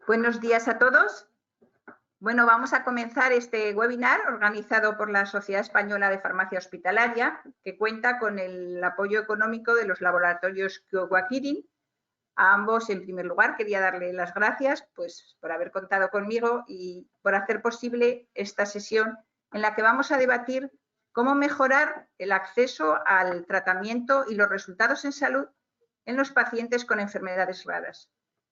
Buenos días a todos. Bueno, vamos a comenzar este webinar organizado por la Sociedad Española de Farmacia Hospitalaria, que cuenta con el apoyo económico de los laboratorios Kyowa Kirin. A ambos, en primer lugar, quería darle las gracias por haber contado conmigo y por hacer posible esta sesión en la que vamos a debatir cómo mejorar el acceso al tratamiento y los resultados en salud en los pacientes con enfermedades raras,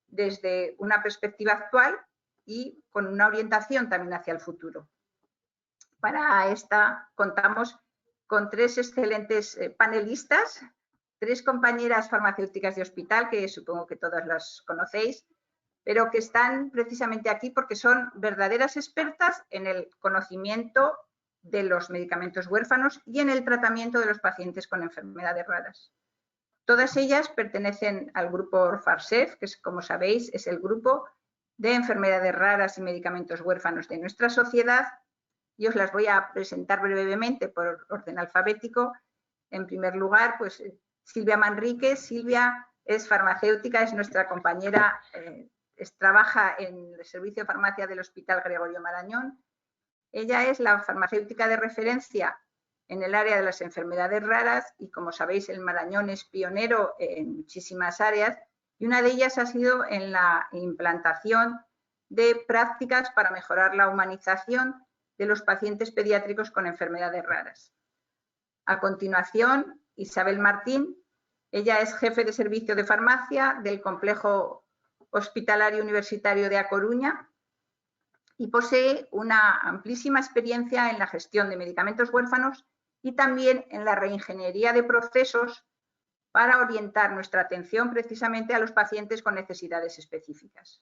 desde una perspectiva actual y con una orientación también hacia el futuro. Para esta contamos con tres excelentes panelistas, tres compañeras farmacéuticas de hospital, que supongo que todas las conocéis, pero que están precisamente aquí porque son verdaderas expertas en el conocimiento de los medicamentos huérfanos y en el tratamiento de los pacientes con enfermedades raras. Todas ellas pertenecen al grupo FARSEF, que como sabéis es el grupo de enfermedades raras y medicamentos huérfanos de nuestra sociedad, y os las voy a presentar brevemente por orden alfabético. En primer lugar, pues Silvia Manrique. Silvia es farmacéutica, es nuestra compañera, trabaja en el servicio de farmacia del Hospital Gregorio Marañón. Ella es la farmacéutica de referencia en el área de las enfermedades raras y, como sabéis, el Marañón es pionero en muchísimas áreas y una de ellas ha sido en la implantación de prácticas para mejorar la humanización de los pacientes pediátricos con enfermedades raras. A continuación, Isabel Martín. Ella es jefe de servicio de farmacia del Complejo Hospitalario Universitario de A Coruña y posee una amplísima experiencia en la gestión de medicamentos huérfanos y también en la reingeniería de procesos para orientar nuestra atención precisamente a los pacientes con necesidades específicas.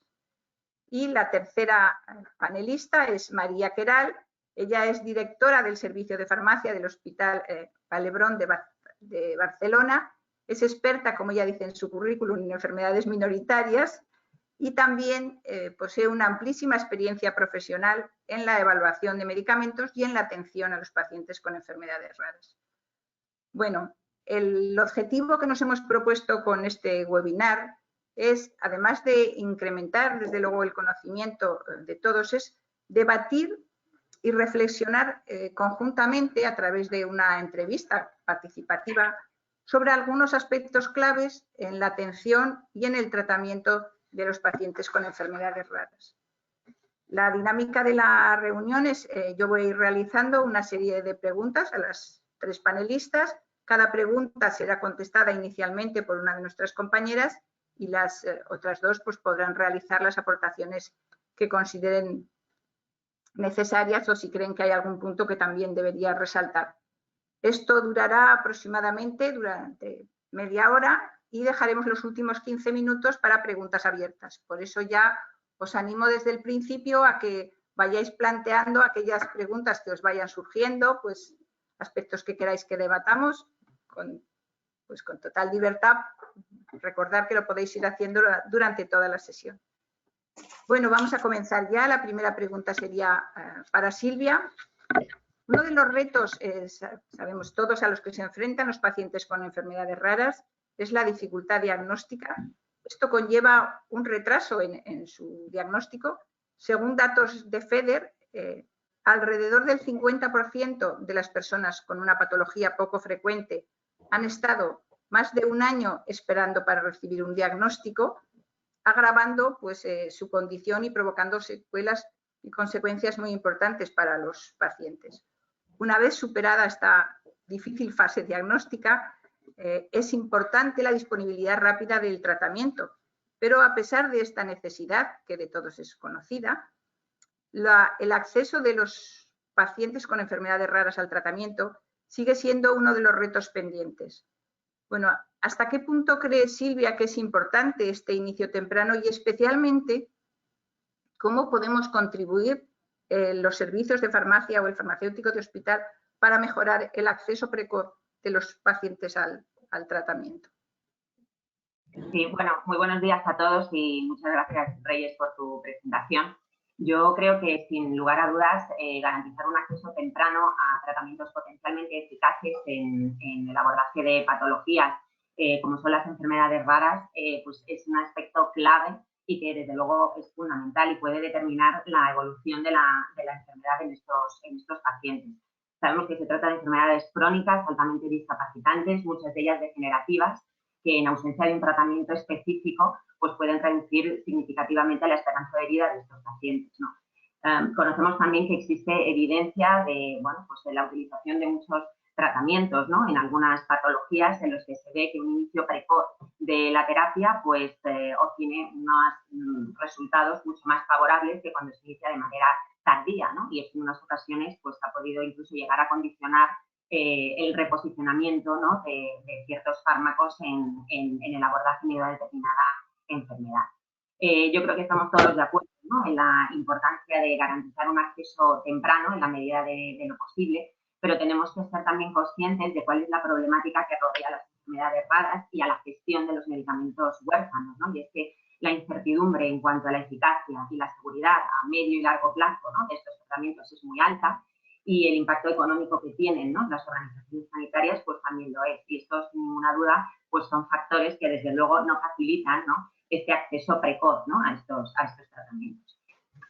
Y la tercera panelista es María Queral. Ella es directora del Servicio de Farmacia del Hospital Vall d'Hebron de Barcelona. Es experta, como ya dice en su currículum, en enfermedades minoritarias y también posee una amplísima experiencia profesional en la evaluación de medicamentos y en la atención a los pacientes con enfermedades raras. Bueno, el objetivo que nos hemos propuesto con este webinar es, además de incrementar, desde luego, el conocimiento de todos, es debatir y reflexionar conjuntamente a través de una entrevista participativa sobre algunos aspectos claves en la atención y en el tratamiento de los pacientes con enfermedades raras. La dinámica de la reunión es, yo voy a ir realizando una serie de preguntas a las tres panelistas. Cada pregunta será contestada inicialmente por una de nuestras compañeras y las otras dos pues, podrán realizar las aportaciones que consideren necesarias o si creen que hay algún punto que también debería resaltar. Esto durará aproximadamente durante media hora y dejaremos los últimos 15 minutos para preguntas abiertas. Por eso ya os animo desde el principio a que vayáis planteando aquellas preguntas que os vayan surgiendo, pues aspectos que queráis que debatamos con total libertad. Recordad que lo podéis ir haciendo durante toda la sesión. Bueno, vamos a comenzar ya. La primera pregunta sería para Silvia. Uno de los retos, sabemos todos, a los que se enfrentan los pacientes con enfermedades raras es la dificultad diagnóstica. Esto conlleva un retraso en su diagnóstico. Según datos de FEDER, alrededor del 50% de las personas con una patología poco frecuente han estado más de un año esperando para recibir un diagnóstico, agravando pues, su condición y provocando secuelas y consecuencias muy importantes para los pacientes. Una vez superada esta difícil fase diagnóstica, es importante la disponibilidad rápida del tratamiento, pero a pesar de esta necesidad, que de todos es conocida, el acceso de los pacientes con enfermedades raras al tratamiento sigue siendo uno de los retos pendientes. Bueno, ¿hasta qué punto cree Silvia que es importante este inicio temprano y especialmente cómo podemos contribuir los servicios de farmacia o el farmacéutico de hospital para mejorar el acceso precoz de los pacientes al tratamiento? Sí, bueno, muy buenos días a todos y muchas gracias, Reyes, por tu presentación. Yo creo que, sin lugar a dudas, garantizar un acceso temprano a tratamientos potencialmente eficaces en el abordaje de patologías como son las enfermedades raras, pues es un aspecto clave y que desde luego es fundamental y puede determinar la evolución de la enfermedad en estos pacientes. Sabemos que se trata de enfermedades crónicas, altamente discapacitantes, muchas de ellas degenerativas, que en ausencia de un tratamiento específico pues pueden reducir significativamente la esperanza de vida de estos pacientes, ¿no? Conocemos también que existe evidencia de, bueno, pues de la utilización de muchos tratamientos, ¿no? En algunas patologías en los que se ve que un inicio precoz de la terapia pues obtiene unos resultados mucho más favorables que cuando se inicia de manera tardía, ¿no? Y eso en unas ocasiones pues ha podido incluso llegar a condicionar el reposicionamiento, ¿no? de ciertos fármacos en el abordaje de una determinada enfermedad. Yo creo que estamos todos de acuerdo, ¿no? En la importancia de garantizar un acceso temprano en la medida de lo posible, pero tenemos que ser también conscientes de cuál es la problemática que rodea a las enfermedades raras y a la gestión de los medicamentos huérfanos, ¿no? Y es que la incertidumbre en cuanto a la eficacia y la seguridad a medio y largo plazo, ¿no? de estos tratamientos es muy alta, y el impacto económico que tienen, ¿no? las organizaciones sanitarias pues también lo es. Y esto, sin ninguna duda, pues son factores que desde luego no facilitan, ¿no? este acceso precoz, ¿no? a estos tratamientos.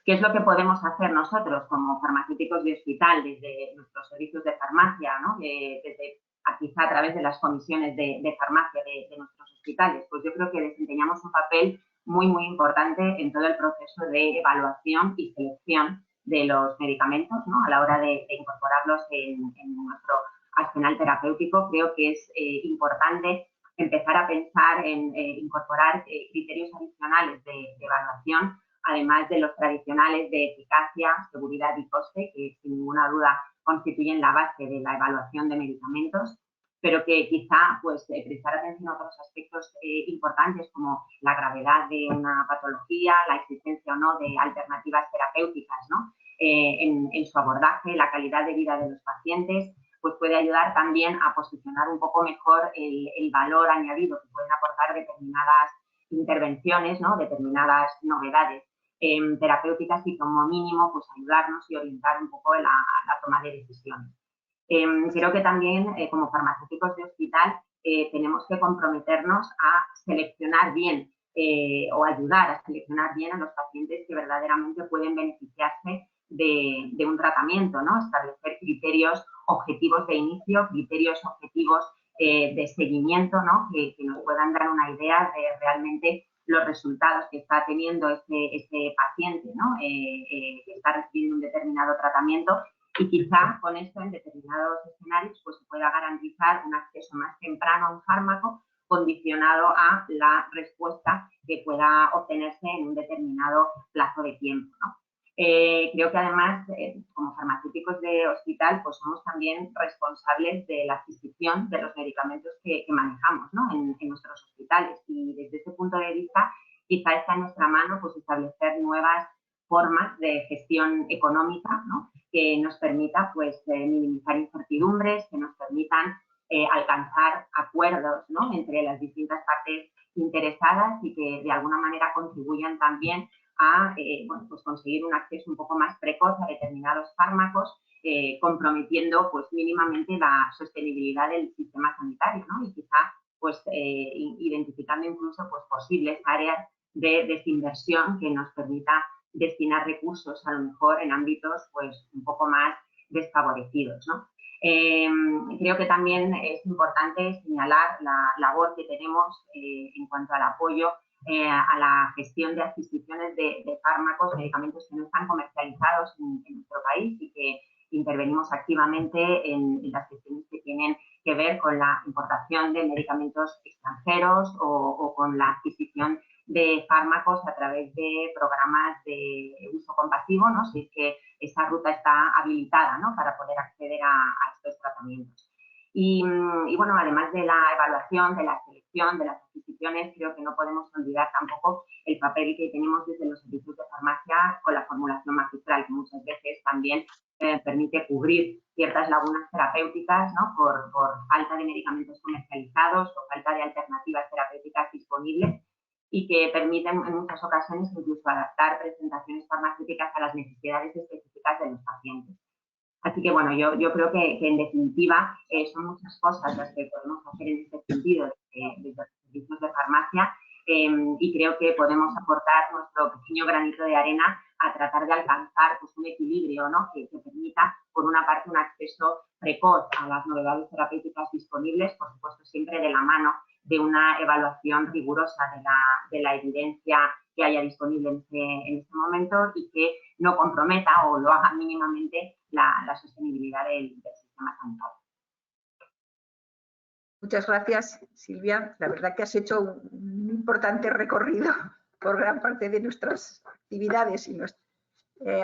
¿Qué es lo que podemos hacer nosotros como farmacéuticos de hospital desde nuestros servicios de farmacia, ¿no? desde quizá a través de las comisiones de farmacia de nuestros hospitales? Pues yo creo que desempeñamos un papel muy, muy importante en todo el proceso de evaluación y selección de los medicamentos, ¿no? a la hora de incorporarlos en nuestro arsenal terapéutico. Creo que es importante empezar a pensar en incorporar criterios adicionales de evaluación, además de los tradicionales de eficacia, seguridad y coste, que sin ninguna duda constituyen la base de la evaluación de medicamentos, pero que quizá pues, prestar atención a otros aspectos importantes como la gravedad de una patología, la existencia o no de alternativas terapéuticas, ¿no? En su abordaje, la calidad de vida de los pacientes, pues puede ayudar también a posicionar un poco mejor el valor añadido que pueden aportar determinadas intervenciones, ¿no? determinadas novedades terapéuticas y como mínimo pues ayudarnos y orientar un poco la toma de decisiones. Creo que también como farmacéuticos de hospital tenemos que comprometernos a seleccionar bien o ayudar a seleccionar bien a los pacientes que verdaderamente pueden beneficiarse de un tratamiento, ¿no? Establecer criterios objetivos de inicio, criterios objetivos de seguimiento, ¿no? que nos puedan dar una idea de realmente los resultados que está teniendo este paciente, ¿no? Que está recibiendo un determinado tratamiento, y quizá con esto en determinados escenarios pues se pueda garantizar un acceso más temprano a un fármaco condicionado a la respuesta que pueda obtenerse en un determinado plazo de tiempo, ¿no? Creo que además, como farmacéuticos de hospital, pues somos también responsables de la adquisición de los medicamentos que manejamos, ¿no? en nuestros hospitales, y desde ese punto de vista quizá está en nuestra mano pues establecer nuevas formas de gestión económica, ¿no? que nos permita pues minimizar incertidumbres, que nos permitan alcanzar acuerdos, ¿no? entre las distintas partes interesadas y que de alguna manera contribuyan también a bueno, pues conseguir un acceso un poco más precoz a determinados fármacos, comprometiendo pues mínimamente la sostenibilidad del sistema sanitario, ¿no? y quizá pues identificando incluso pues posibles áreas de desinversión que nos permita destinar recursos a lo mejor en ámbitos pues un poco más desfavorecidos, ¿no? Creo que también es importante señalar la labor que tenemos en cuanto al apoyo a la gestión de adquisiciones de fármacos, medicamentos que no están comercializados en nuestro país, y que intervenimos activamente en las gestiones que tienen que ver con la importación de medicamentos extranjeros o con la adquisición de fármacos a través de programas de uso compasivo, ¿no? Si es que esa ruta está habilitada, ¿no? para poder acceder a estos tratamientos. Y bueno, además de la evaluación, de la selección, de las adquisiciones, creo que no podemos olvidar tampoco el papel que tenemos desde los servicios de farmacia con la formulación magistral, que muchas veces también permite cubrir ciertas lagunas terapéuticas, ¿no? por falta de medicamentos comercializados o falta de alternativas terapéuticas disponibles, y que permiten en muchas ocasiones incluso adaptar presentaciones farmacéuticas a las necesidades específicas de los pacientes. Así que, bueno, yo creo que en definitiva son muchas cosas las que podemos hacer en este sentido desde los servicios de farmacia, y creo que podemos aportar nuestro pequeño granito de arena a tratar de alcanzar pues, un equilibrio, ¿no? que permita, por una parte, un acceso precoz a las novedades terapéuticas disponibles, por supuesto siempre de la mano de una evaluación rigurosa de la evidencia que haya disponible en este momento y que no comprometa o lo haga mínimamente la sostenibilidad del sistema sanitario. Muchas gracias, Silvia. La verdad que has hecho un importante recorrido por gran parte de nuestras actividades.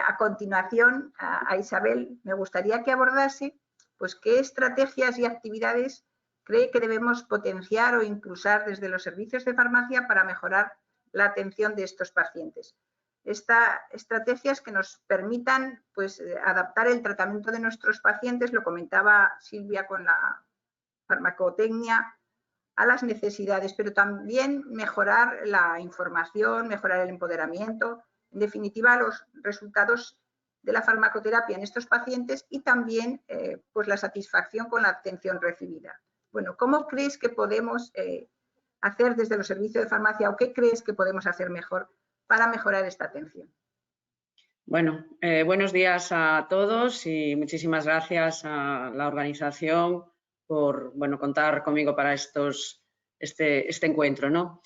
A continuación, a Isabel, me gustaría que abordase pues, qué estrategias y actividades cree que debemos potenciar o impulsar desde los servicios de farmacia para mejorar la atención de estos pacientes. Estrategias que nos permitan pues, adaptar el tratamiento de nuestros pacientes, lo comentaba Silvia con la farmacotecnia, a las necesidades, pero también mejorar la información, mejorar el empoderamiento, en definitiva los resultados de la farmacoterapia en estos pacientes y también pues la satisfacción con la atención recibida. Bueno, ¿cómo crees que podemos hacer desde los servicios de farmacia o qué crees que podemos hacer mejor para mejorar esta atención? Bueno, buenos días a todos y muchísimas gracias a la organización por contar conmigo para este encuentro, ¿no?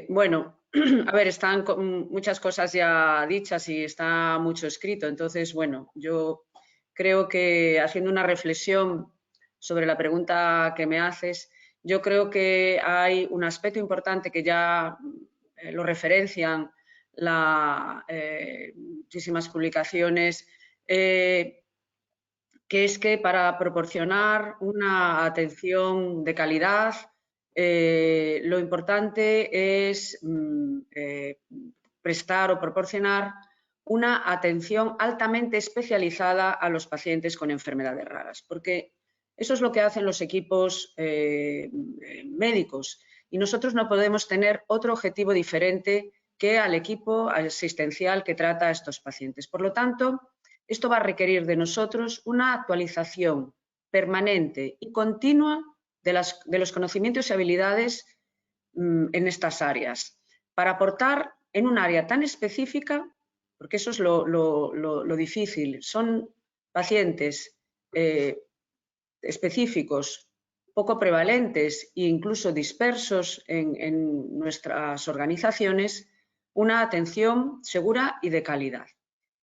Bueno, a ver, están muchas cosas ya dichas y está mucho escrito, entonces, bueno, yo creo que haciendo una reflexión sobre la pregunta que me haces, yo creo que hay un aspecto importante que ya lo referencian muchísimas publicaciones, que es que para proporcionar una atención de calidad, lo importante es prestar o proporcionar una atención altamente especializada a los pacientes con enfermedades raras, porque eso es lo que hacen los equipos médicos y nosotros no podemos tener otro objetivo diferente que al equipo asistencial que trata a estos pacientes. Por lo tanto, esto va a requerir de nosotros una actualización permanente y continua de los conocimientos y habilidades en estas áreas, para aportar en un área tan específica, porque eso es lo difícil, son pacientes específicos, poco prevalentes e incluso dispersos en nuestras organizaciones, una atención segura y de calidad.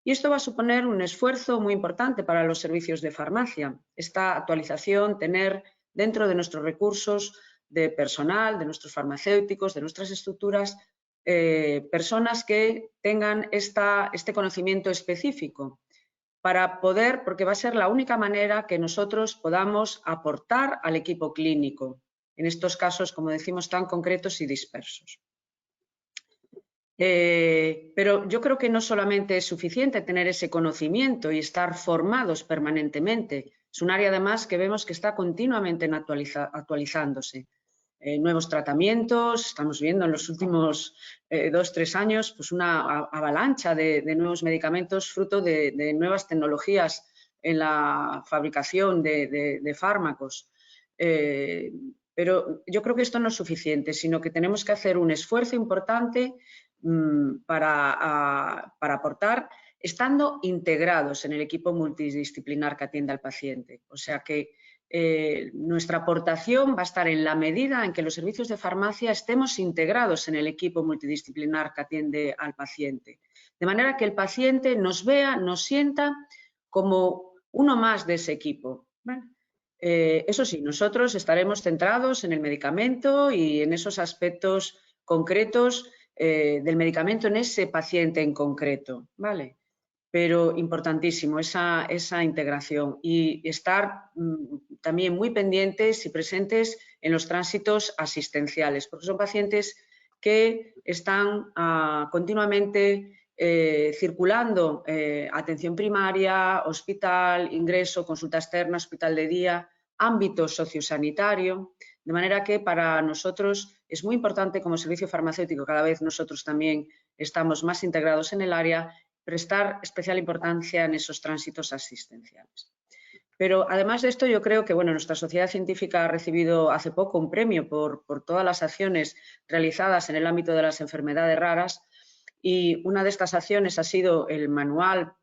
Y esto va a suponer un esfuerzo muy importante para los servicios de farmacia. Esta actualización, tener dentro de nuestros recursos de personal, de nuestros farmacéuticos, de nuestras estructuras, personas que tengan este conocimiento específico para poder, porque va a ser la única manera que nosotros podamos aportar al equipo clínico, en estos casos, como decimos, tan concretos y dispersos. Pero yo creo que no solamente es suficiente tener ese conocimiento y estar formados permanentemente. Es un área además que vemos que está continuamente actualizándose. Nuevos tratamientos, estamos viendo en los últimos 2-3 años pues una avalancha de nuevos medicamentos fruto de nuevas tecnologías en la fabricación de fármacos. Pero yo creo que esto no es suficiente, sino que tenemos que hacer un esfuerzo importante para aportar, estando integrados en el equipo multidisciplinar que atiende al paciente. O sea que nuestra aportación va a estar en la medida en que los servicios de farmacia estemos integrados en el equipo multidisciplinar que atiende al paciente. De manera que el paciente nos vea, nos sienta como uno más de ese equipo. ¿Vale? Eso sí, nosotros estaremos centrados en el medicamento y en esos aspectos concretos del medicamento en ese paciente en concreto, ¿vale? Pero importantísimo esa integración y estar también muy pendientes y presentes en los tránsitos asistenciales, porque son pacientes que están continuamente circulando atención primaria, hospital, ingreso, consulta externa, hospital de día, ámbito sociosanitario, de manera que para nosotros es muy importante como servicio farmacéutico, cada vez nosotros también estamos más integrados en el área, prestar especial importancia en esos tránsitos asistenciales. Pero además de esto, yo creo que nuestra sociedad científica ha recibido hace poco un premio por todas las acciones realizadas en el ámbito de las enfermedades raras, y una de estas acciones ha sido el manual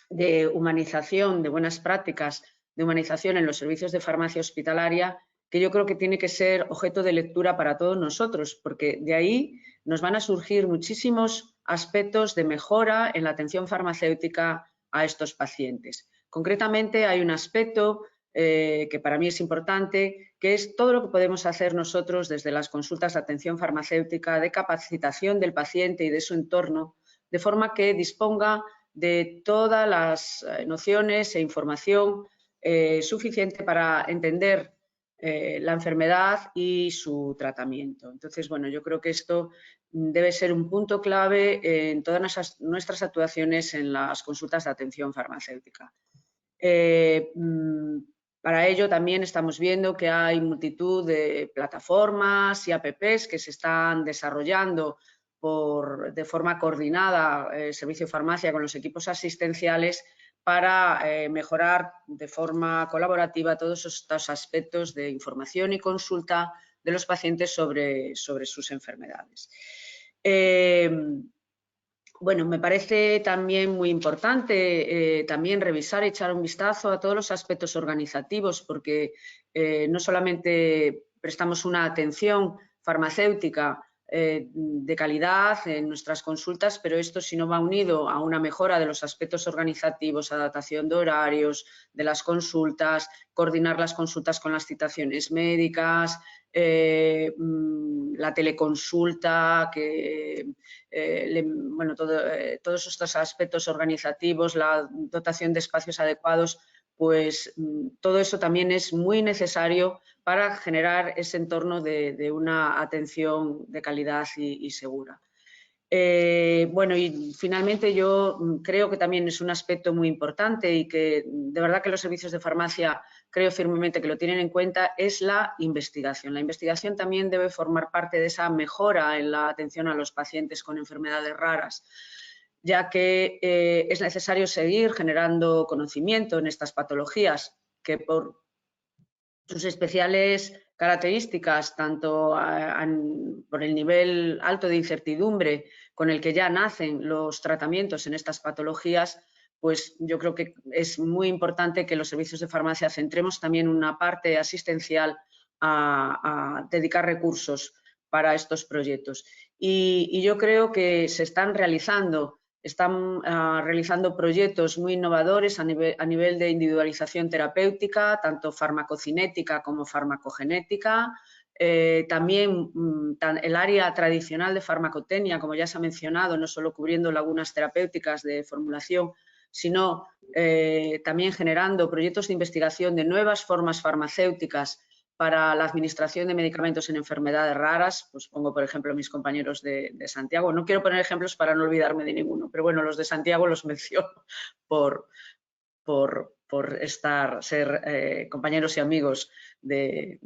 de humanización, de buenas prácticas de humanización en los servicios de farmacia hospitalaria, que yo creo que tiene que ser objeto de lectura para todos nosotros, porque de ahí nos van a surgir muchísimos aspectos de mejora en la atención farmacéutica a estos pacientes. Concretamente, hay un aspecto que para mí es importante, que es todo lo que podemos hacer nosotros desde las consultas de atención farmacéutica, de capacitación del paciente y de su entorno, de forma que disponga de todas las nociones e información suficiente para entender la enfermedad y su tratamiento. Entonces, yo creo que esto debe ser un punto clave en todas nuestras actuaciones en las consultas de atención farmacéutica. Para ello también estamos viendo que hay multitud de plataformas y apps que se están desarrollando de forma coordinada el servicio de farmacia con los equipos asistenciales para mejorar de forma colaborativa todos estos aspectos de información y consulta de los pacientes sobre sus enfermedades. Me parece también muy importante también revisar y echar un vistazo a todos los aspectos organizativos, porque no solamente prestamos una atención farmacéutica de calidad en nuestras consultas, pero esto si no va unido a una mejora de los aspectos organizativos, adaptación de horarios, de las consultas, coordinar las consultas con las citaciones médicas, la teleconsulta, todos estos aspectos organizativos, la dotación de espacios adecuados, pues todo eso también es muy necesario para generar ese entorno de una atención de calidad y segura. Y finalmente yo creo que también es un aspecto muy importante y que de verdad que los servicios de farmacia creo firmemente que lo tienen en cuenta, es la investigación. La investigación también debe formar parte de esa mejora en la atención a los pacientes con enfermedades raras, ya que es necesario seguir generando conocimiento en estas patologías que por sus especiales características, tanto por el nivel alto de incertidumbre con el que ya nacen los tratamientos en estas patologías, pues yo creo que es muy importante que los servicios de farmacia centremos también una parte asistencial a dedicar recursos para estos proyectos. Y yo creo que se están realizando proyectos muy innovadores a nivel de individualización terapéutica, tanto farmacocinética como farmacogenética. También el área tradicional de farmacotecnia, como ya se ha mencionado, no solo cubriendo lagunas terapéuticas de formulación, sino también generando proyectos de investigación de nuevas formas farmacéuticas para la administración de medicamentos en enfermedades raras. Pues pongo, por ejemplo, a mis compañeros de Santiago. No quiero poner ejemplos para no olvidarme de ninguno, pero los de Santiago los menciono por ser compañeros y amigos de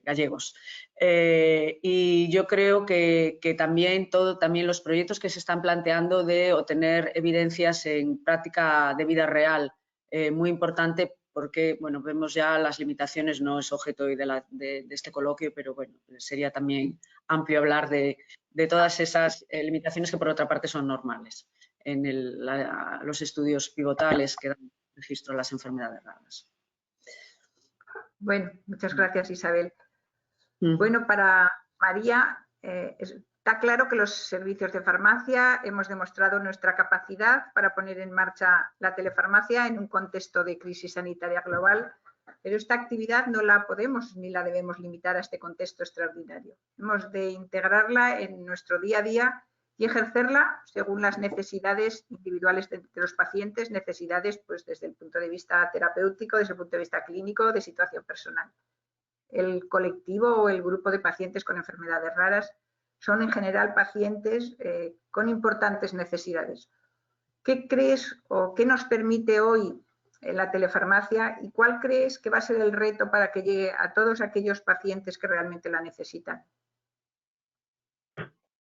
gallegos. Y yo creo que también los proyectos que se están planteando de obtener evidencias en práctica de vida real, muy importante, porque vemos ya las limitaciones, no es objeto hoy de este coloquio, pero sería también amplio hablar de todas esas limitaciones que por otra parte son normales en los estudios pivotales que dan registro a las enfermedades raras. Bueno, muchas gracias, Isabel. Bueno, para María, está claro que los servicios de farmacia hemos demostrado nuestra capacidad para poner en marcha la telefarmacia en un contexto de crisis sanitaria global, pero esta actividad no la podemos ni la debemos limitar a este contexto extraordinario. Hemos de integrarla en nuestro día a día y ejercerla según las necesidades individuales de los pacientes, necesidades pues desde el punto de vista terapéutico, desde el punto de vista clínico, de situación personal. El colectivo o el grupo de pacientes con enfermedades raras son en general pacientes con importantes necesidades. ¿Qué crees o qué nos permite hoy la telefarmacia y cuál crees que va a ser el reto para que llegue a todos aquellos pacientes que realmente la necesitan?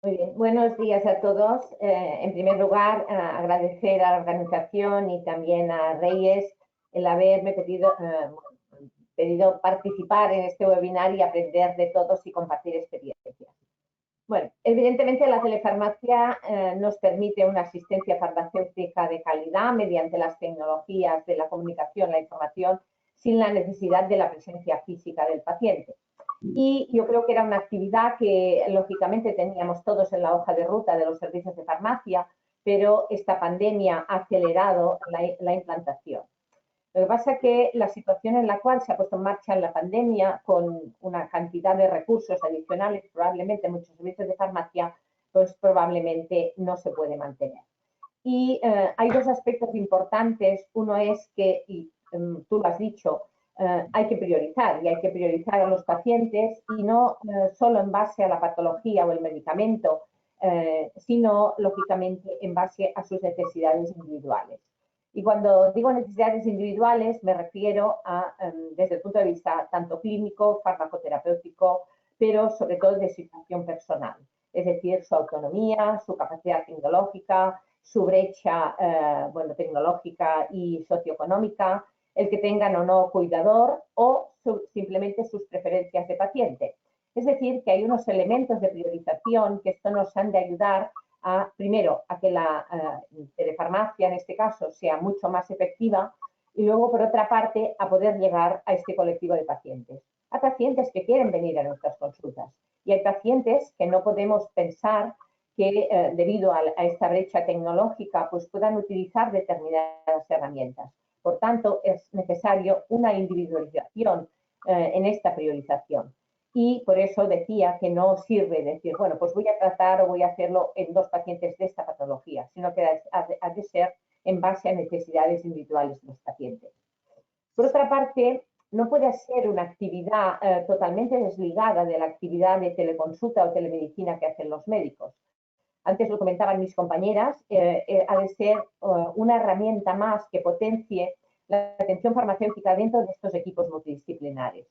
Muy bien, buenos días a todos. En primer lugar, agradecer a la organización y también a Reyes el haberme pedido participar en este webinar y aprender de todos y compartir experiencias. Bueno, evidentemente la telefarmacia nos permite una asistencia farmacéutica de calidad mediante las tecnologías de la comunicación, la información, sin la necesidad de la presencia física del paciente. Y yo creo que era una actividad que lógicamente teníamos todos en la hoja de ruta de los servicios de farmacia, pero esta pandemia ha acelerado la implantación. Lo que pasa es que la situación en la cual se ha puesto en marcha la pandemia, con una cantidad de recursos adicionales, probablemente muchos servicios de farmacia, pues probablemente no se puede mantener. Y hay dos aspectos importantes. Uno es que, y tú lo has dicho, hay que priorizar, y hay que priorizar a los pacientes, y no solo en base a la patología o el medicamento, sino lógicamente en base a sus necesidades individuales. Y cuando digo necesidades individuales me refiero a, desde el punto de vista tanto clínico, farmacoterapéutico, pero sobre todo de situación personal, es decir, su autonomía, su capacidad tecnológica, su brecha tecnológica y socioeconómica, el que tengan o no cuidador o simplemente sus preferencias de paciente. Es decir, que hay unos elementos de priorización que esto nos han de ayudar a, primero, a que la telefarmacia en este caso sea mucho más efectiva, y luego, por otra parte, a poder llegar a este colectivo de pacientes. Hay pacientes que quieren venir a nuestras consultas y hay pacientes que no podemos pensar que debido a esta brecha tecnológica pues puedan utilizar determinadas herramientas. Por tanto, es necesario una individualización en esta priorización. Y por eso decía que no sirve decir, bueno, pues voy a tratar o voy a hacerlo en 2 pacientes de esta patología, sino que ha de ser en base a necesidades individuales de los pacientes. Por otra parte, no puede ser una actividad totalmente desligada de la actividad de teleconsulta o telemedicina que hacen los médicos. Antes lo comentaban mis compañeras, ha de ser una herramienta más que potencie la atención farmacéutica dentro de estos equipos multidisciplinares.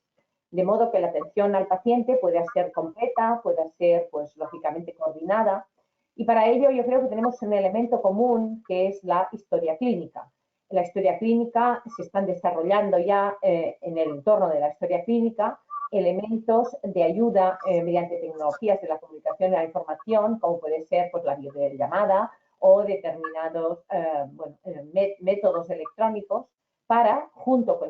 De modo que la atención al paciente pueda ser completa, pueda ser, pues, lógicamente coordinada. Y para ello yo creo que tenemos un elemento común, que es la historia clínica. En la historia clínica se están desarrollando ya en el entorno de la historia clínica elementos de ayuda mediante tecnologías de la comunicación y la información, como puede ser pues, la videollamada o determinados métodos electrónicos, para, junto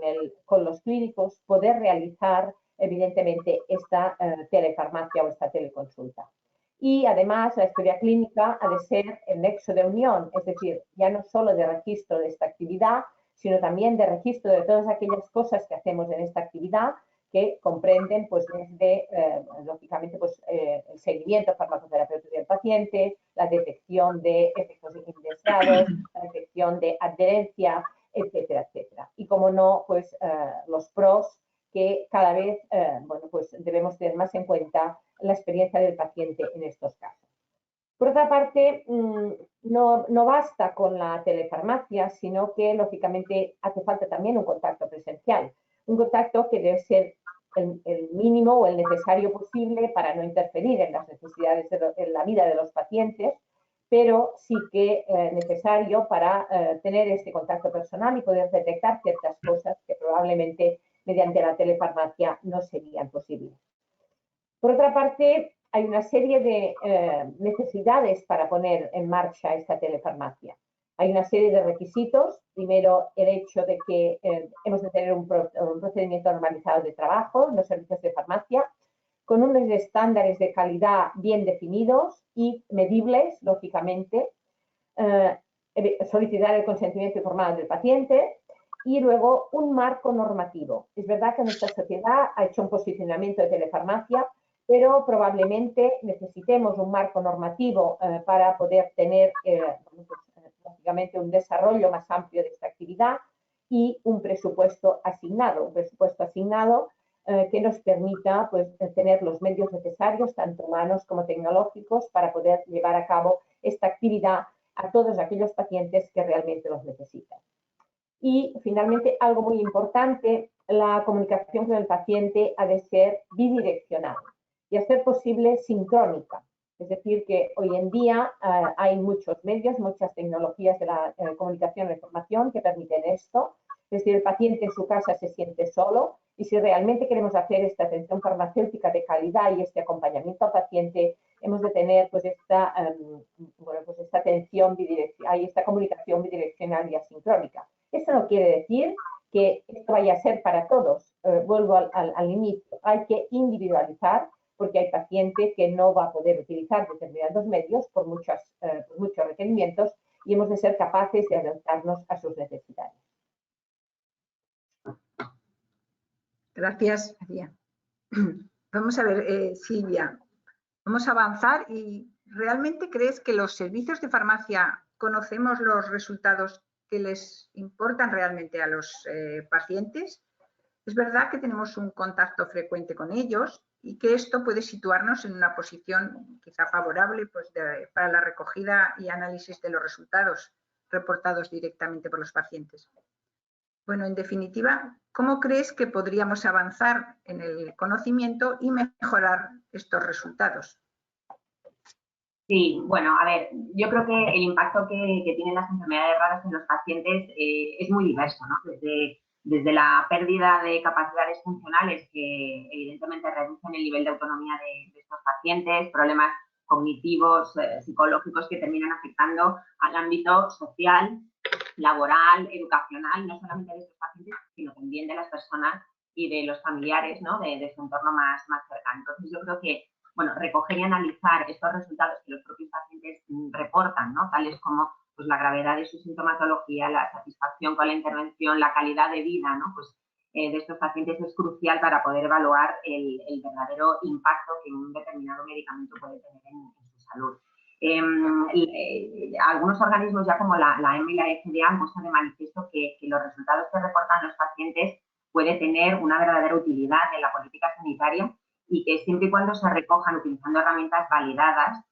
con los clínicos, poder realizar, evidentemente, esta telefarmacia o esta teleconsulta. Y, además, la historia clínica ha de ser el nexo de unión, es decir, ya no solo de registro de esta actividad, sino también de registro de todas aquellas cosas que hacemos en esta actividad, que comprenden, pues, desde, lógicamente, pues, el seguimiento farmacoterapéutico del paciente, la detección de efectos indeseados, la detección de adherencia, etcétera, etcétera. Y, como no, pues los pros, que cada vez pues debemos tener más en cuenta la experiencia del paciente en estos casos. Por otra parte, no basta con la telefarmacia, sino que, lógicamente, hace falta también un contacto presencial. Un contacto que debe ser el mínimo o el necesario posible para no interferir en las necesidades en la vida de los pacientes, pero sí que necesario para tener este contacto personal y poder detectar ciertas cosas que probablemente mediante la telefarmacia no serían posibles. Por otra parte, hay una serie de necesidades para poner en marcha esta telefarmacia. Hay una serie de requisitos. Primero, el hecho de que hemos de tener un procedimiento normalizado de trabajo en los servicios de farmacia, con unos estándares de calidad bien definidos y medibles, lógicamente, solicitar el consentimiento informado del paciente y luego un marco normativo. Es verdad que nuestra sociedad ha hecho un posicionamiento de telefarmacia, pero probablemente necesitemos un marco normativo para poder tener, lógicamente, un desarrollo más amplio de esta actividad y un presupuesto asignado, que nos permita, pues, tener los medios necesarios, tanto humanos como tecnológicos, para poder llevar a cabo esta actividad a todos aquellos pacientes que realmente los necesitan. Y, finalmente, algo muy importante, la comunicación con el paciente ha de ser bidireccional y, a ser posible, sincrónica. Es decir, que hoy en día hay muchos medios, muchas tecnologías de la comunicación e información que permiten esto, Es decir, el paciente en su casa se siente solo y si realmente queremos hacer esta atención farmacéutica de calidad y este acompañamiento al paciente, hemos de tener pues esta atención bidireccional y esta comunicación bidireccional y asincrónica. Esto no quiere decir que esto vaya a ser para todos. Vuelvo al inicio, hay que individualizar porque hay pacientes que no va a poder utilizar determinados medios por muchos requerimientos y hemos de ser capaces de adaptarnos a sus necesidades. Gracias, María. Vamos a ver, Silvia, vamos a avanzar y ¿realmente crees que los servicios de farmacia conocemos los resultados que les importan realmente a los pacientes? Es verdad que tenemos un contacto frecuente con ellos y que esto puede situarnos en una posición quizá favorable pues, para la recogida y análisis de los resultados reportados directamente por los pacientes. Bueno, en definitiva, ¿cómo crees que podríamos avanzar en el conocimiento y mejorar estos resultados? Sí, bueno, a ver, yo creo que el impacto que tienen las enfermedades raras en los pacientes es muy diverso, ¿no? Desde la pérdida de capacidades funcionales que evidentemente reducen el nivel de autonomía de estos pacientes, problemas cognitivos, psicológicos que terminan afectando al ámbito social, laboral, educacional, no solamente de estos pacientes, sino también de las personas y de los familiares, ¿no? de su entorno más cercano. Entonces yo creo que, bueno, recoger y analizar estos resultados que los propios pacientes reportan, ¿no? Tales como pues, la gravedad de su sintomatología, la satisfacción con la intervención, la calidad de vida, ¿no? Pues, de estos pacientes es crucial para poder evaluar el verdadero impacto que un determinado medicamento puede tener en su salud. Algunos organismos ya como la EMA y la FDA han puesto de manifiesto que los resultados que reportan los pacientes puede tener una verdadera utilidad en la política sanitaria y que siempre y cuando se recojan utilizando herramientas validadas,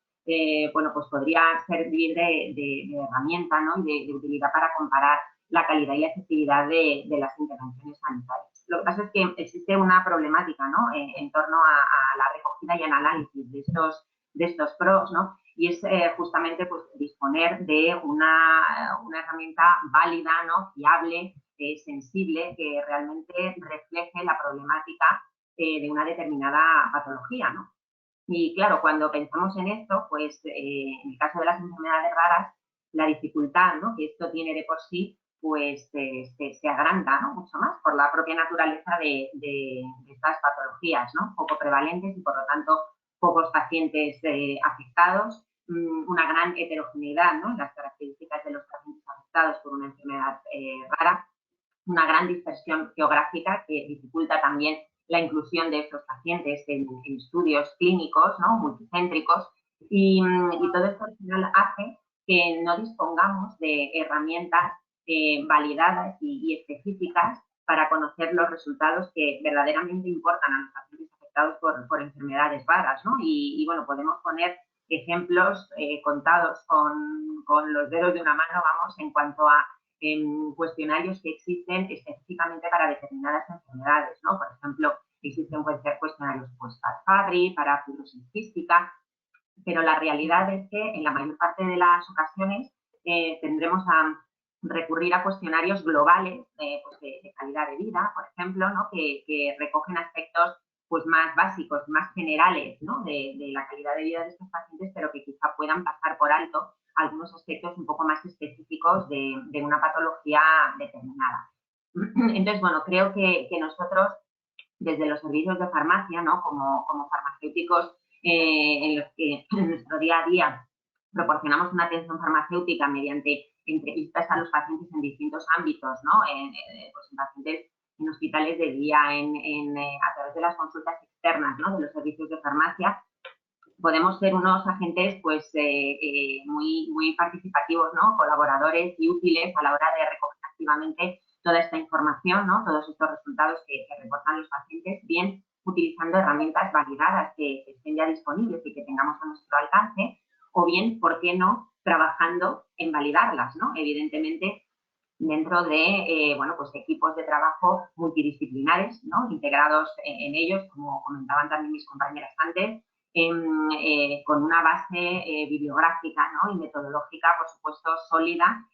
bueno, pues podría servir de herramienta, ¿no? y de utilidad para comparar la calidad y la efectividad de las intervenciones sanitarias. Lo que pasa es que existe una problemática, ¿no? En torno a la recogida y el análisis de estos pros, ¿no? Y es justamente pues, disponer de una herramienta válida, ¿no? Fiable, sensible, que realmente refleje la problemática de una determinada patología, ¿no? Y claro, cuando pensamos en esto, pues en el caso de las enfermedades raras, la dificultad, ¿no? que esto tiene de por sí, pues se agranda, ¿no? mucho más por la propia naturaleza de estas patologías, ¿no? poco prevalentes y por lo tanto pocos pacientes afectados, una gran heterogeneidad, ¿no? en las características de los pacientes afectados por una enfermedad rara, una gran dispersión geográfica que dificulta también la inclusión de estos pacientes en estudios clínicos, ¿no? multicéntricos, y todo esto al final hace que no dispongamos de herramientas validadas y específicas para conocer los resultados que verdaderamente importan a los pacientes afectados por enfermedades raras, ¿no? Y bueno, podemos poner ejemplos contados con los dedos de una mano, vamos, en cuanto a cuestionarios que existen específicamente para determinadas enfermedades, ¿no? Por ejemplo, existen cuestionarios post-Fabry para fibrosis quística, pero la realidad es que en la mayor parte de las ocasiones tendremos a recurrir a cuestionarios globales pues de calidad de vida, por ejemplo, ¿no? que recogen aspectos pues más básicos, más generales, ¿no? de la calidad de vida de estos pacientes, pero que quizá puedan pasar por alto algunos aspectos un poco más específicos de una patología determinada. Entonces, bueno, creo que nosotros, desde los servicios de farmacia, ¿no? como farmacéuticos en los que en nuestro día a día proporcionamos una atención farmacéutica mediante entrevistas a los pacientes en distintos ámbitos, ¿no? Pues en pacientes en hospitales de día, a través de las consultas externas, ¿no? de los servicios de farmacia, podemos ser unos agentes pues, muy participativos, ¿no? colaboradores y útiles a la hora de recoger activamente toda esta información, ¿no? todos estos resultados que reportan los pacientes, bien utilizando herramientas validadas que estén ya disponibles y que tengamos a nuestro alcance, o bien, ¿por qué no?, trabajando en validarlas, ¿no? Evidentemente, dentro de bueno, pues equipos de trabajo multidisciplinares, ¿no? integrados en ellos, como comentaban también mis compañeras antes, con una base bibliográfica, ¿no? Y metodológica, por supuesto, sólida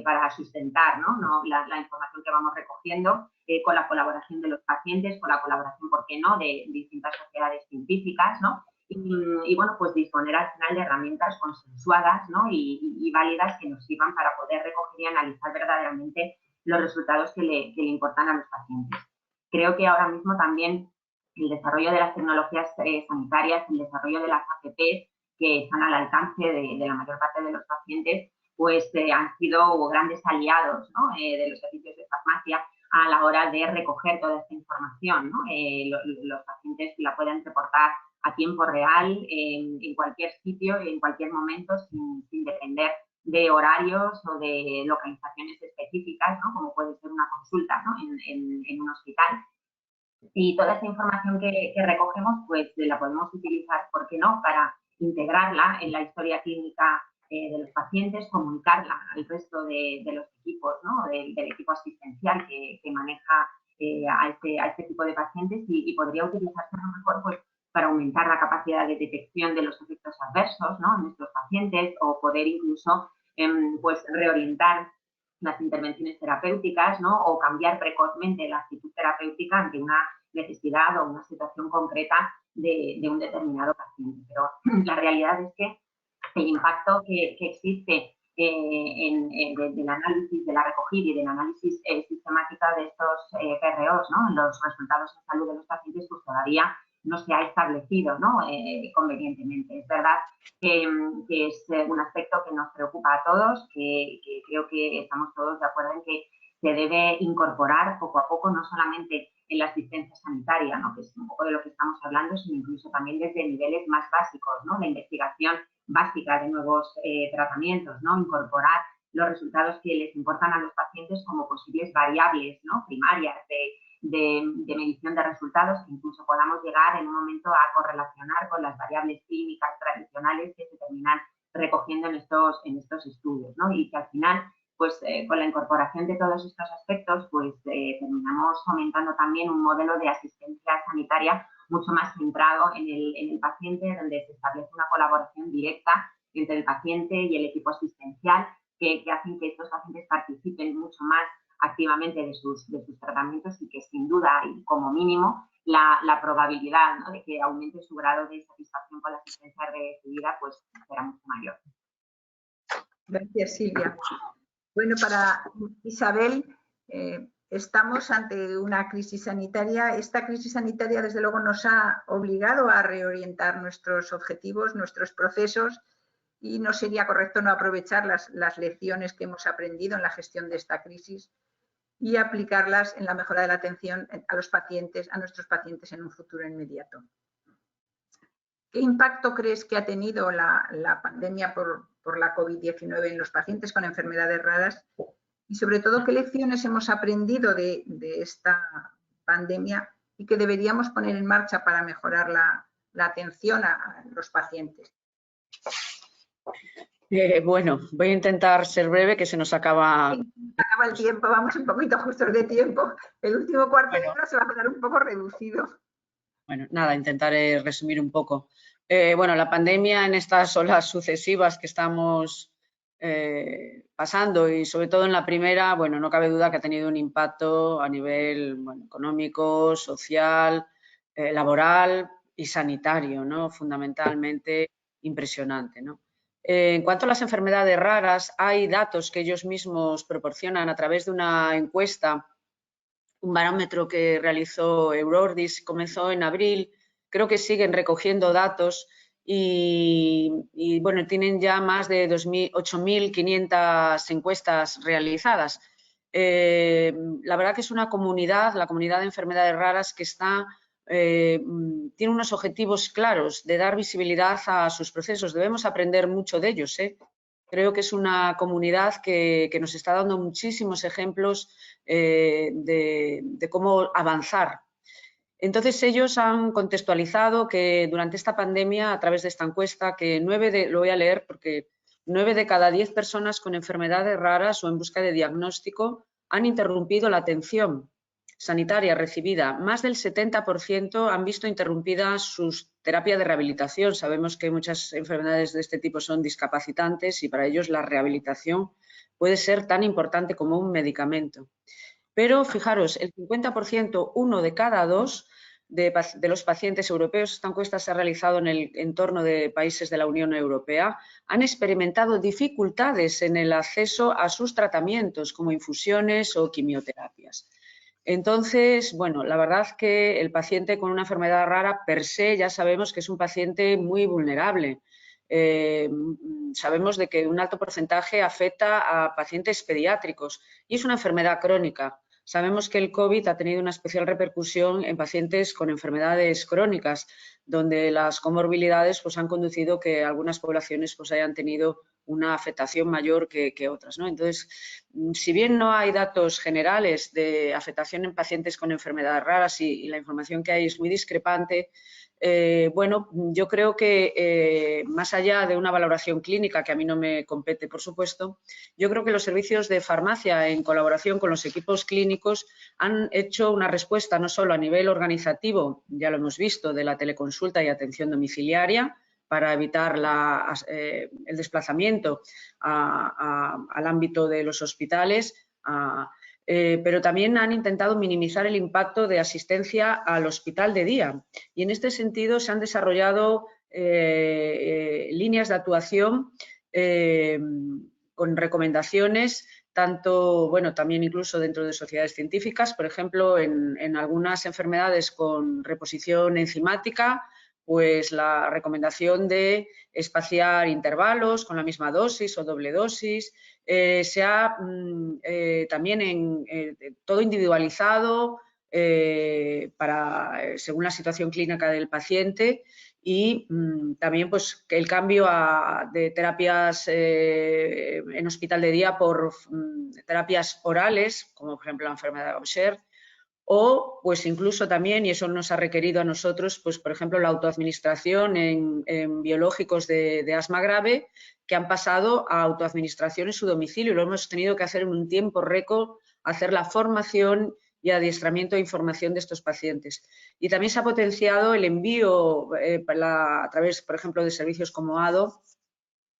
para sustentar, ¿no? La información que vamos recogiendo, con la colaboración de los pacientes, con la colaboración, ¿por qué no?, de distintas sociedades científicas, ¿no? Y bueno, pues disponer al final de herramientas consensuadas, ¿no? y válidas que nos sirvan para poder recoger y analizar verdaderamente los resultados que le importan a los pacientes. Creo que ahora mismo también el desarrollo de las tecnologías sanitarias, el desarrollo de las APPs que están al alcance de la mayor parte de los pacientes, pues han sido grandes aliados, ¿no? De los servicios de farmacia a la hora de recoger toda esta información, ¿no? Los pacientes la pueden reportar a tiempo real, en cualquier sitio, en cualquier momento, sin depender de horarios o de localizaciones específicas, ¿no? Como puede ser una consulta, ¿no? en un hospital. Y toda esta información que recogemos, pues la podemos utilizar, ¿por qué no?, para integrarla en la historia clínica de los pacientes, comunicarla al resto de los equipos, ¿no?, del equipo asistencial que maneja a este tipo de pacientes y podría utilizarse a lo mejor pues, para aumentar la capacidad de detección de los efectos adversos, ¿no?, en nuestros pacientes, o poder incluso pues reorientar las intervenciones terapéuticas, ¿no?, o cambiar precozmente la actitud terapéutica ante una necesidad o una situación concreta de un determinado paciente. Pero la realidad es que el impacto que existe del análisis, de la recogida y del análisis sistemática de estos PROs, ¿no?, en los resultados en salud de los pacientes, pues todavía no se ha establecido, ¿no?, convenientemente. Es verdad que es un aspecto que nos preocupa a todos, que creo que estamos todos de acuerdo en que se debe incorporar poco a poco, no solamente en la asistencia sanitaria, ¿no?, que es un poco de lo que estamos hablando, sino incluso también desde niveles más básicos, ¿no?, la investigación básica de nuevos tratamientos, ¿no?, incorporar los resultados que les importan a los pacientes como posibles variables, ¿no?, primarias de medición de resultados, que incluso podamos llegar en un momento a correlacionar con las variables clínicas tradicionales que se terminan recogiendo en estos estudios, ¿no? Y que al final, pues con la incorporación de todos estos aspectos, pues terminamos fomentando también un modelo de asistencia sanitaria mucho más centrado en el paciente, donde se establece una colaboración directa entre el paciente y el equipo asistencial, que hacen que estos pacientes participen mucho más activamente de sus tratamientos, y que sin duda y como mínimo la probabilidad, ¿no?, de que aumente su grado de satisfacción con la asistencia recibida pues será mucho mayor. Gracias, Silvia. Bueno, para Isabel, estamos ante una crisis sanitaria. Esta crisis sanitaria, desde luego, nos ha obligado a reorientar nuestros objetivos, nuestros procesos, y no sería correcto no aprovechar las lecciones que hemos aprendido en la gestión de esta crisis y aplicarlas en la mejora de la atención a los pacientes, a nuestros pacientes en un futuro inmediato. ¿Qué impacto crees que ha tenido la pandemia por la COVID-19 en los pacientes con enfermedades raras? Y sobre todo, ¿qué lecciones hemos aprendido de esta pandemia y que deberíamos poner en marcha para mejorar la atención a los pacientes? Bueno, voy a intentar ser breve, que se nos acaba... Sí, acaba el tiempo, vamos un poquito justos de tiempo. El último cuarto de hora se va a quedar un poco reducido. Bueno, nada, intentaré resumir un poco. Bueno, la pandemia, en estas olas sucesivas que estamos pasando, y sobre todo en la primera, bueno, no cabe duda que ha tenido un impacto a nivel económico, social, laboral y sanitario, ¿no?, fundamentalmente impresionante, ¿no? En cuanto a las enfermedades raras, hay datos que ellos mismos proporcionan a través de una encuesta, un barómetro que realizó Eurordis, comenzó en abril. Creo que siguen recogiendo datos y bueno, tienen ya más de 8.500 encuestas realizadas. La verdad que es una comunidad, la comunidad de enfermedades raras, que tiene unos objetivos claros de dar visibilidad a sus procesos. Debemos aprender mucho de ellos, ¿eh? Creo que es una comunidad que nos está dando muchísimos ejemplos de cómo avanzar. Entonces, ellos han contextualizado que durante esta pandemia, a través de esta encuesta, que lo voy a leer porque 9 de cada 10 personas con enfermedades raras o en busca de diagnóstico han interrumpido la atención sanitaria recibida, más del 70% han visto interrumpidas sus terapias de rehabilitación. Sabemos que muchas enfermedades de este tipo son discapacitantes y para ellos la rehabilitación puede ser tan importante como un medicamento. Pero fijaros, el 50%, 1 de cada 2 de los pacientes europeos, esta encuesta se ha realizado en el entorno de países de la Unión Europea, han experimentado dificultades en el acceso a sus tratamientos, como infusiones o quimioterapias. Entonces, bueno, la verdad que el paciente con una enfermedad rara per se ya sabemos que es un paciente muy vulnerable. Sabemos de que un alto porcentaje afecta a pacientes pediátricos y es una enfermedad crónica. Sabemos que el COVID ha tenido una especial repercusión en pacientes con enfermedades crónicas, donde las comorbilidades pues, han conducido que algunas poblaciones pues, hayan tenido una afectación mayor que otras, ¿no? Entonces, si bien no hay datos generales de afectación en pacientes con enfermedades raras y la información que hay es muy discrepante, bueno, yo creo que más allá de una valoración clínica, que a mí no me compete, por supuesto, yo creo que los servicios de farmacia, en colaboración con los equipos clínicos, han hecho una respuesta no solo a nivel organizativo, ya lo hemos visto, de la teleconsulta y atención domiciliaria, para evitar el desplazamiento al ámbito de los hospitales, pero también han intentado minimizar el impacto de asistencia al hospital de día. Y en este sentido se han desarrollado líneas de actuación con recomendaciones, tanto, bueno, también incluso dentro de sociedades científicas, por ejemplo, en algunas enfermedades con reposición enzimática, pues la recomendación de espaciar intervalos con la misma dosis o doble dosis, se ha también todo individualizado según la situación clínica del paciente y también pues, el cambio de terapias en hospital de día por terapias orales, como por ejemplo la enfermedad de Gaucher, o pues incluso también, y eso nos ha requerido a nosotros, pues por ejemplo la autoadministración en biológicos de asma grave, que han pasado a autoadministración en su domicilio. Lo hemos tenido que hacer en un tiempo récord, hacer la formación y adiestramiento de información de estos pacientes. Y también se ha potenciado el envío a través, por ejemplo, de servicios como ADO,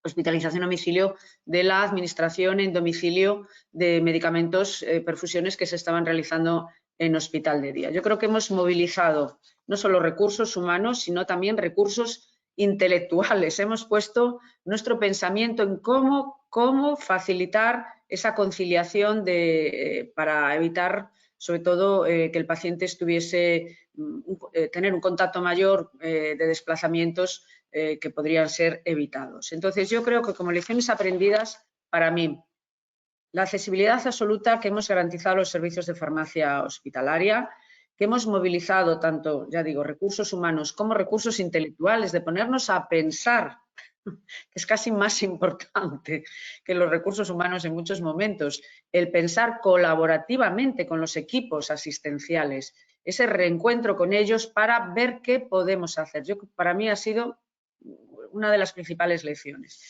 hospitalización a domicilio, de la administración en domicilio de medicamentos, perfusiones que se estaban realizando en hospital de día. Yo creo que hemos movilizado no solo recursos humanos, sino también recursos intelectuales. Hemos puesto nuestro pensamiento en cómo facilitar esa conciliación para evitar, sobre todo, que el paciente tener un contacto mayor de desplazamientos que podrían ser evitados. Entonces, yo creo que como lecciones aprendidas, para mí, la accesibilidad absoluta que hemos garantizado a los servicios de farmacia hospitalaria, que hemos movilizado tanto, ya digo, recursos humanos como recursos intelectuales, de ponernos a pensar, que es casi más importante que los recursos humanos en muchos momentos, el pensar colaborativamente con los equipos asistenciales, ese reencuentro con ellos para ver qué podemos hacer. Para mí ha sido una de las principales lecciones.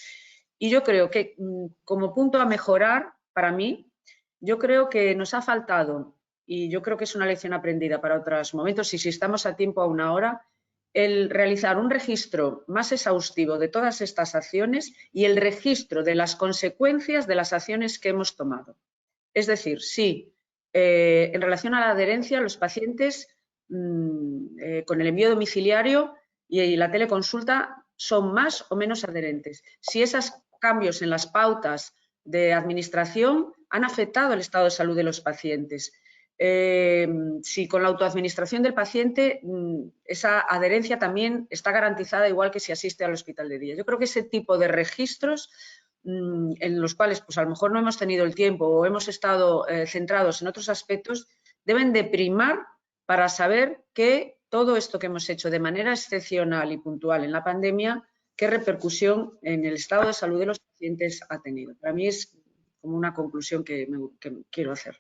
Y yo creo que como punto a mejorar, para mí, yo creo que nos ha faltado, y yo creo que es una lección aprendida para otros momentos, y si estamos a tiempo aún ahora, el realizar un registro más exhaustivo de todas estas acciones y el registro de las consecuencias de las acciones que hemos tomado. Es decir, sí, en relación a la adherencia, los pacientes con el envío domiciliario y la teleconsulta son más o menos adherentes. Si esos cambios en las pautas de administración han afectado el estado de salud de los pacientes. Si con la autoadministración del paciente esa adherencia también está garantizada igual que si asiste al hospital de día. Yo creo que ese tipo de registros en los cuales pues a lo mejor no hemos tenido el tiempo o hemos estado centrados en otros aspectos, deben de primar para saber que todo esto que hemos hecho de manera excepcional y puntual en la pandemia, qué repercusión en el estado de salud de los pacientes ha tenido. Para mí es como una conclusión que quiero hacer.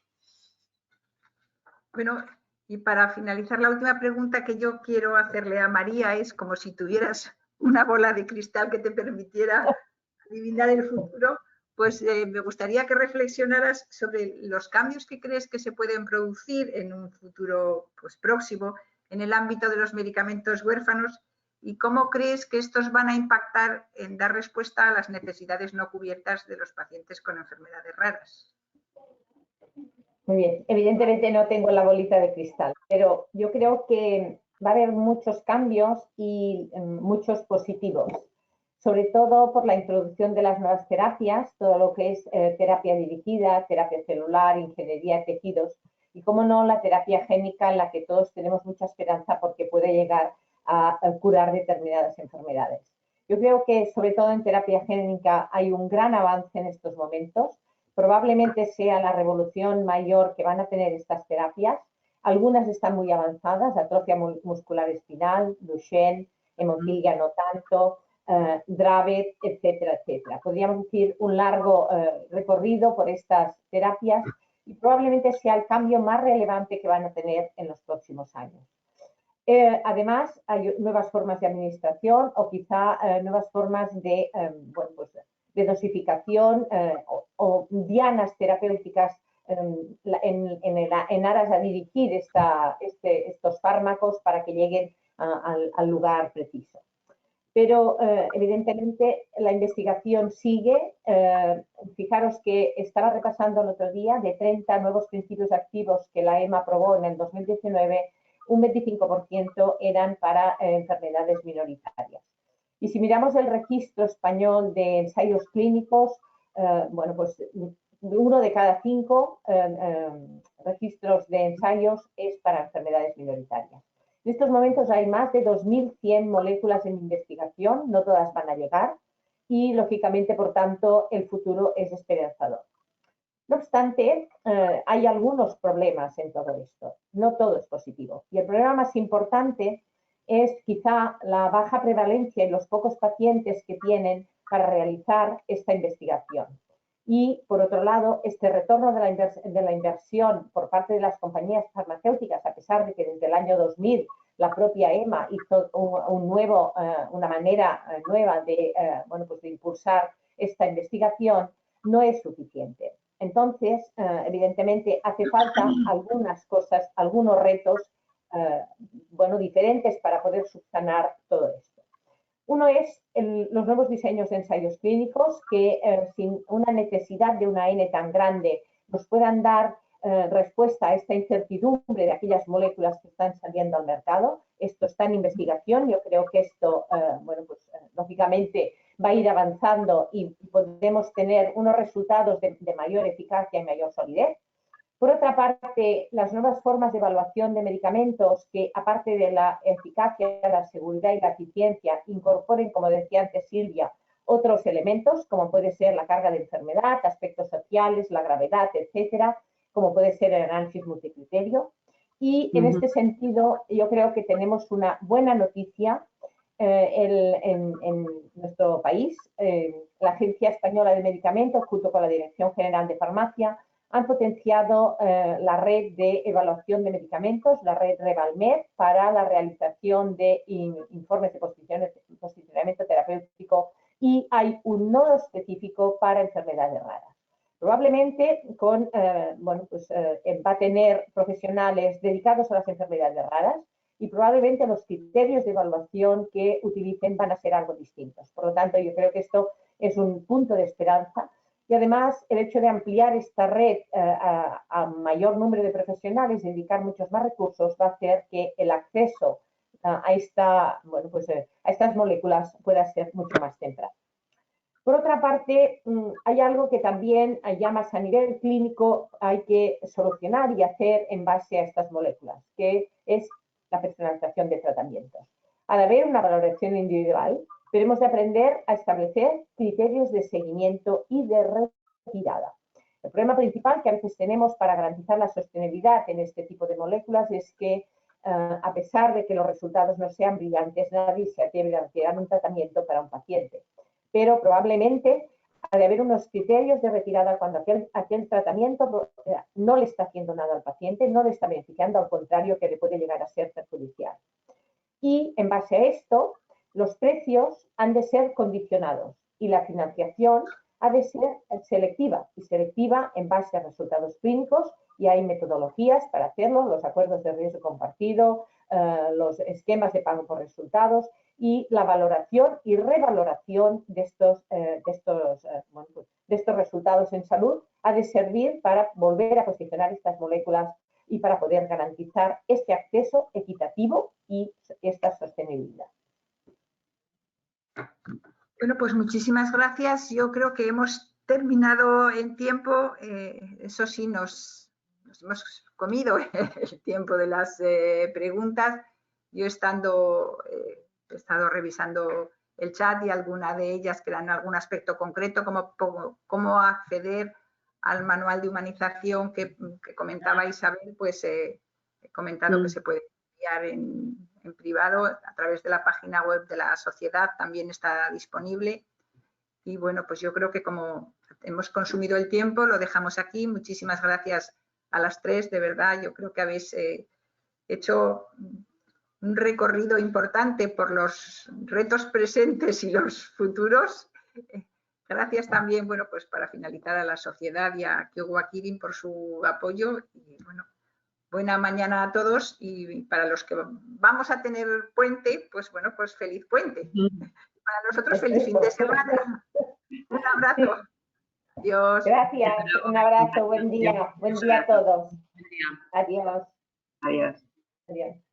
Bueno, y para finalizar, la última pregunta que yo quiero hacerle a María es como si tuvieras una bola de cristal que te permitiera adivinar el futuro. pues me gustaría que reflexionaras sobre los cambios que crees que se pueden producir en un futuro pues, próximo en el ámbito de los medicamentos huérfanos y cómo crees que estos van a impactar en dar respuesta a las necesidades no cubiertas de los pacientes con enfermedades raras. Muy bien, evidentemente no tengo la bolita de cristal, pero yo creo que va a haber muchos cambios y muchos positivos, sobre todo por la introducción de las nuevas terapias, todo lo que es terapia dirigida, terapia celular, ingeniería de tejidos y, cómo no, la terapia génica en la que todos tenemos mucha esperanza porque puede llegar a curar determinadas enfermedades. Yo creo que sobre todo en terapia génica hay un gran avance en estos momentos. Probablemente sea la revolución mayor que van a tener estas terapias. Algunas están muy avanzadas, atrofia muscular espinal, Duchenne, hemofilia no tanto, Dravet, etcétera, etcétera. Podríamos decir un largo recorrido por estas terapias y probablemente sea el cambio más relevante que van a tener en los próximos años. Además, hay nuevas formas de administración o quizá nuevas formas de, bueno, pues, de dosificación o dianas terapéuticas en aras a dirigir estos fármacos para que lleguen al lugar preciso. Pero evidentemente la investigación sigue. Fijaros que estaba repasando el otro día, de 30 nuevos principios activos que la EMA aprobó en el 2019, un 25% eran para enfermedades minoritarias. Y si miramos el registro español de ensayos clínicos, bueno, pues 1 de cada 5 registros de ensayos es para enfermedades minoritarias. En estos momentos hay más de 2.100 moléculas en investigación, no todas van a llegar y, lógicamente, por tanto, el futuro es esperanzador. No obstante, hay algunos problemas en todo esto, no todo es positivo. Y el problema más importante es quizá la baja prevalencia en los pocos pacientes que tienen para realizar esta investigación. Y, por otro lado, este retorno de la inversión por parte de las compañías farmacéuticas, a pesar de que desde el año 2000 la propia EMA hizo una manera nueva de, bueno, pues de impulsar esta investigación, no es suficiente. Entonces, evidentemente, hace falta algunas cosas, algunos retos, bueno, diferentes para poder subsanar todo esto. Uno es los nuevos diseños de ensayos clínicos que, sin una necesidad de una N tan grande, nos puedan dar respuesta a esta incertidumbre de aquellas moléculas que están saliendo al mercado. Esto está en investigación. Yo creo que esto, bueno, pues lógicamente va a ir avanzando y podemos tener unos resultados de mayor eficacia y mayor solidez. Por otra parte, las nuevas formas de evaluación de medicamentos que, aparte de la eficacia, la seguridad y la eficiencia, incorporen, como decía antes Silvia, otros elementos, como puede ser la carga de enfermedad, aspectos sociales, la gravedad, etcétera, como puede ser el análisis multicriterio. Y en este sentido, yo creo que tenemos una buena noticia en nuestro país. La Agencia Española de Medicamentos, junto con la Dirección General de Farmacia, han potenciado la red de evaluación de medicamentos, la red Revalmed, para la realización de informes de posicionamiento terapéutico, y hay un nodo específico para enfermedades raras. Probablemente bueno, pues, va a tener profesionales dedicados a las enfermedades raras y probablemente los criterios de evaluación que utilicen van a ser algo distintos. Por lo tanto, yo creo que esto es un punto de esperanza. Y además, el hecho de ampliar esta red a mayor número de profesionales y dedicar muchos más recursos va a hacer que el acceso a estas moléculas pueda ser mucho más temprano. Por otra parte, hay algo que también, ya más a nivel clínico, hay que solucionar y hacer en base a estas moléculas, que es la personalización de tratamientos. Al haber una valoración individual, debemos de aprender a establecer criterios de seguimiento y de retirada. El problema principal que a veces tenemos para garantizar la sostenibilidad en este tipo de moléculas es que, a pesar de que los resultados no sean brillantes, nadie se atreve a retirar un tratamiento para un paciente. Pero probablemente ha de haber unos criterios de retirada cuando aquel tratamiento no le está haciendo nada al paciente, no le está beneficiando, al contrario, que le puede llegar a ser perjudicial. Y en base a esto, los precios han de ser condicionados y la financiación ha de ser selectiva, y selectiva en base a resultados clínicos, y hay metodologías para hacerlo, los acuerdos de riesgo compartido, los esquemas de pago por resultados y la valoración y revaloración de estos resultados en salud ha de servir para volver a posicionar estas moléculas y para poder garantizar este acceso equitativo y esta sostenibilidad. Bueno, pues muchísimas gracias. Yo creo que hemos terminado en tiempo. Eso sí, nos hemos comido el tiempo de las preguntas. Yo he estado revisando el chat y alguna de ellas que eran algún aspecto concreto, como cómo acceder al manual de humanización que comentaba Isabel, pues he comentado que se puede enviar en privado a través de la página web de la sociedad, también está disponible. Y bueno, pues yo creo que como hemos consumido el tiempo, lo dejamos aquí. Muchísimas gracias a las tres, de verdad. Yo creo que habéis hecho un recorrido importante por los retos presentes y los futuros. Gracias también, bueno, pues para finalizar, a la sociedad y a Kyowa Kirin por su apoyo. Y bueno, buena mañana a todos, y para los que vamos a tener puente, pues bueno, pues feliz puente. Para nosotros feliz fin de semana. Un abrazo. Adiós. Gracias, un abrazo, buen día a todos. Buen día. Adiós. Adiós. Adiós.